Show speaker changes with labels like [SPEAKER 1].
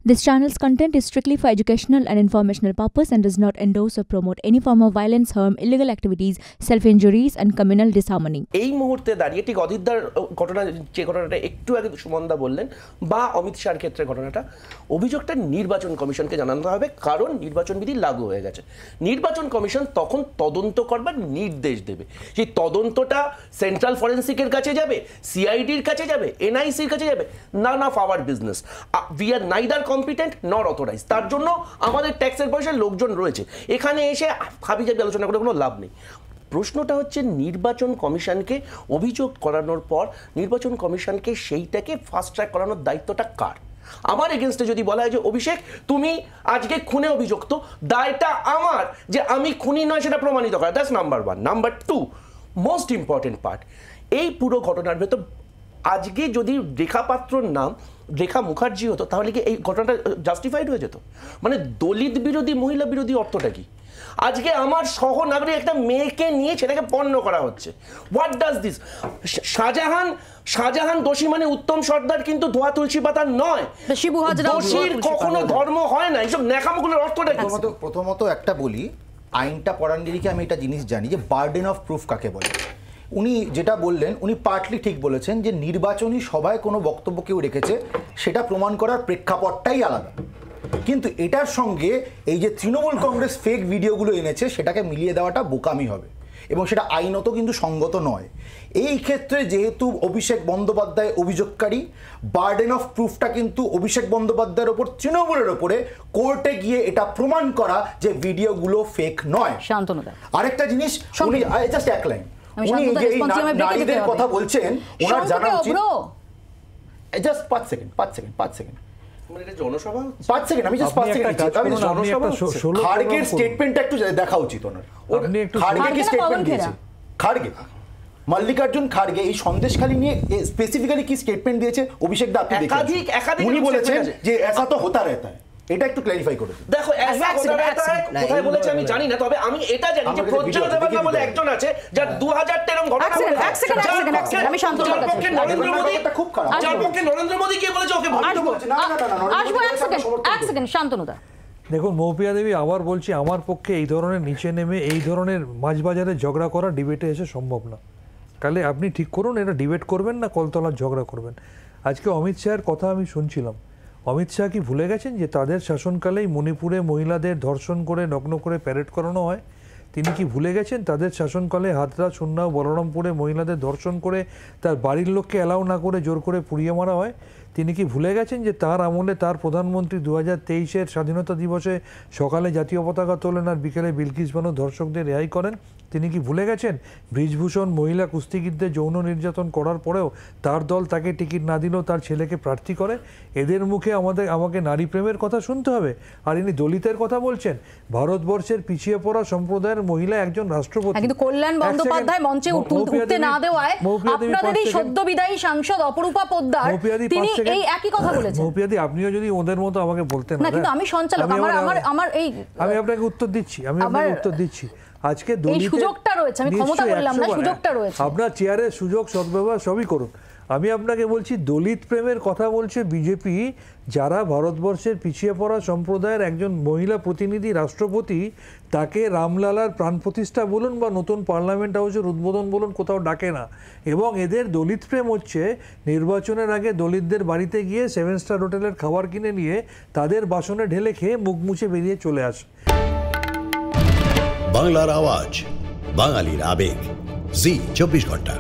[SPEAKER 1] This channel's content is strictly for educational and informational purpose and does not endorse or promote any form of violence, harm, illegal activities, self-injuries and communal disharmony.
[SPEAKER 2] এই মুহূর্তে দাঁড়িয়ে ঠিক অদিতদার ঘটনা যে ঘটনাটা একটু আগে সুমনদা বললেন বা অমিত শাহর ক্ষেত্রে ঘটনাটা অভিযোগটা নির্বাচন কমিশনকে জানানো হবে কারণ নির্বাচন বিধি লাগু হয়ে গেছে। নির্বাচন কমিশন তখন তদন্ত করবার নির্দেশ দেবে। সেই তদন্তটা সেন্ট্রাল ফরেন্সিকের কাছে যাবে, সিআইডির কাছে যাবে, এনআইসির কাছে যাবে, none of our business. We are neither competent নর অথরাইজ। তার জন্য আমাদের ট্যাক্সের পয়সার লোকজন রয়েছে, এখানে এসে হাবিজাবি আলোচনা করে কোনো লাভ নেই। প্রশ্নটা হচ্ছে নির্বাচন কমিশনকে অভিযোগ করানোর পর নির্বাচন কমিশনকে সেইটাকে ফাস্ট ট্র্যাক করানোর দায়িত্বটা কার? আমার এগেনস্টে যদি বলা হয় যে অভিষেক তুমি আজকে খুনে অভিযুক্ত, দায়টা আমার যে আমি খুনি নয় সেটা প্রমাণিত করা। That's number one. Number two, most important part, এই পুরো ঘটনার ভেতর আজকে যদি রেখা পাত্রর নাম রেখা মুখার্জি হতো তাহলে কি এই ঘটনাটা জাস্টিফাইড হয়ে যেত? মানে দলিত বিরোধী, মহিলা বিরোধী অর্থটা কি? আজকে আমার সহ নাগরিক একটা মেয়েকে নিয়ে সেটাকে পণ্য করা হচ্ছে। What does this? শাহজাহান দোষী মানে উত্তম সর্দার কিন্তু ধোয়া তুলসী পাতা নয়। দোষীর কখনো ধর্ম হয় না। এইসব ন্যাকামগুলোর অর্থটা কি?
[SPEAKER 3] প্রথমত একটা বলি, আইনটা পড়ার নিরিখে আমি একটা জিনিস জানি যে বার্ডেন অফ প্রুফ কাকে বলে। উনি যেটা বললেন উনি পার্টলি ঠিক বলেছেন যে নির্বাচনী সভায় কোনো বক্তব্য কেউ রেখেছে সেটা প্রমাণ করার প্রেক্ষাপটটাই আলাদা, কিন্তু এটার সঙ্গে এই যে তৃণমূল কংগ্রেস ফেক ভিডিওগুলো এনেছে সেটাকে মিলিয়ে দেওয়াটা বোকামি হবে এবং সেটা আইনত কিন্তু সঙ্গত নয়। এই ক্ষেত্রে যেহেতু অভিষেক বন্দ্যোপাধ্যায় অভিযোগকারী, বার্ডেন অফ প্রুফটা কিন্তু অভিষেক বন্দ্যোপাধ্যায়ের ওপর, তৃণমূলের ওপরে কোর্টে গিয়ে এটা প্রমাণ করা যে ভিডিওগুলো ফেক নয়। আরেকটা জিনিস, উনি জাস্ট এক লাইন, উনি যে নারীদের কথা বলছেন ওনার জানা উচিত। জাস্ট 5 সেকেন্ড আমি জাস্ট 5 সেকেন্ড খাড়গের স্টেটমেন্টটা একটু দেখা উচিত ওনার। খাড়গে কি স্টেটমেন্ট দিয়েছে? খাড়গে, মল্লিকার্জুন খাড়গে এই সন্দেশখালী নিয়ে স্পেসিফিক্যালি কি স্টেটমেন্ট দিয়েছে অভিষেক দা? আপনি দেখেন, উনি বলেছেন যে ऐसा तो होता रहता है। এটা একটু ক্ল্যারিফাই করে দিন।
[SPEAKER 2] দেখো কোথায় বলেছে আমি জানি না, তবে আমি এটা জানি যে প্রজ্জ্বল দেববর্মা বলে একজন আছে যার 2013 ঘটনা বলেছে। আমি শান্তনু পক্ষে নরেন্দ্র মোদি খুব খারাপ, যার পক্ষে নরেন্দ্র মোদি কি বলেছে ওকে বলছে না।
[SPEAKER 4] আসবো এক সেকেন্ড শান্তনুদা।
[SPEAKER 5] দেখুন মৌপিয়া দেবী, আবার বলছি আমার পক্ষে এই ধরনের নিচে নেমে এই ধরনের মাঝবাজারে ঝগড়া করা ডিবেটে এসে সম্ভব না। তাহলে আপনি ঠিক করুন এটা ডিবেট করবেন না কলতলার ঝগড়া করবেন। আজকে অমিত শাহের কথা আমি শুনছিলাম, অমিত শাহ কি ভুলে গেছেন যে তাদের শাসনকালেই মণিপুরে মহিলাদের ধর্ষণ করে নগ্ন করে প্যারেড করানো হয়? তিনি কি ভুলে গেছেন তাদের শাসনকালে হাতরাস, উন্নাও, বলরামপুরে মহিলাদের ধর্ষণ করে তার বাড়ির লোককে অ্যালাউ না করে জোর করে পুড়িয়ে মারা হয়? তিনি কি ভুলে গেছেন যে তার আমলে তার প্রধানমন্ত্রী 2023-এর স্বাধীনতা দিবসে সকালে জাতীয় পতাকা তোলেন আর বিকেলে বিলকিস বানু ধর্ষকদের রেহাই করেন? তিনি কি ভুলে গেছেন ব্রিজভূষণ মহিলা কুস্তিগীরদের যৌন নির্যাতন করার পরেও তার দল তাকে টিকিট না দিলেও তার ছেলেকে প্রার্থী করে? এদের মুখে আমাকে নারী প্রেমের কথা শুনতে হবে আর ইনি দলিতের কথা বলছেন? ভারতবর্ষের পিছিয়ে পড়া সম্প্রদায়ের মহিলা একজন রাষ্ট্রপতি,
[SPEAKER 4] কিন্তু কল্যাণ বন্দ্যোপাধ্যায় মঞ্চে উঠতে না দেওয়ায় আপনাদের এই সদ্য বিদায়ী সাংসদ অপরূপা পোদ্দার তিনি এই একই কথা বলেছেন।
[SPEAKER 5] মৌপিয়াদি, আপনিও যদি ওদের মতো আমাকে বলতেন না,
[SPEAKER 4] কিন্তু আমি সঞ্চালক, আমার এই
[SPEAKER 5] আমি আপনাকে উত্তর দিচ্ছি, আজকে
[SPEAKER 4] এই সুযোগটা রয়েছে, আমি ক্ষমতা বললাম না, সুযোগটা রয়েছে।
[SPEAKER 5] আপনার চেয়ারের সুযোগ সদ্ব্যবহার সবই করুন। আমি আপনাকে বলছি দলিত প্রেমের কথা বলছে বিজেপি, যারা ভারতবর্ষের পিছিয়ে পড়া সম্প্রদায়ের একজন মহিলা প্রতিনিধি রাষ্ট্রপতি, তাকে রামলালার প্রাণ প্রতিষ্ঠা বলুন বা নতুন পার্লামেন্ট হাউসের উদ্বোধন বলুন, কোথাও ডাকে না। এবং এদের দলিত প্রেম হচ্ছে নির্বাচনের আগে দলিতদের বাড়িতে গিয়ে 7 স্টার হোটেলের খাবার কিনে নিয়ে তাদের বাসনে ঢেলে খেয়ে মুখ মুছে বেরিয়ে চলে আসে।
[SPEAKER 6] বাংলার আওয়াজ, বাঙালির আবেগ, জি 24 ঘন্টা।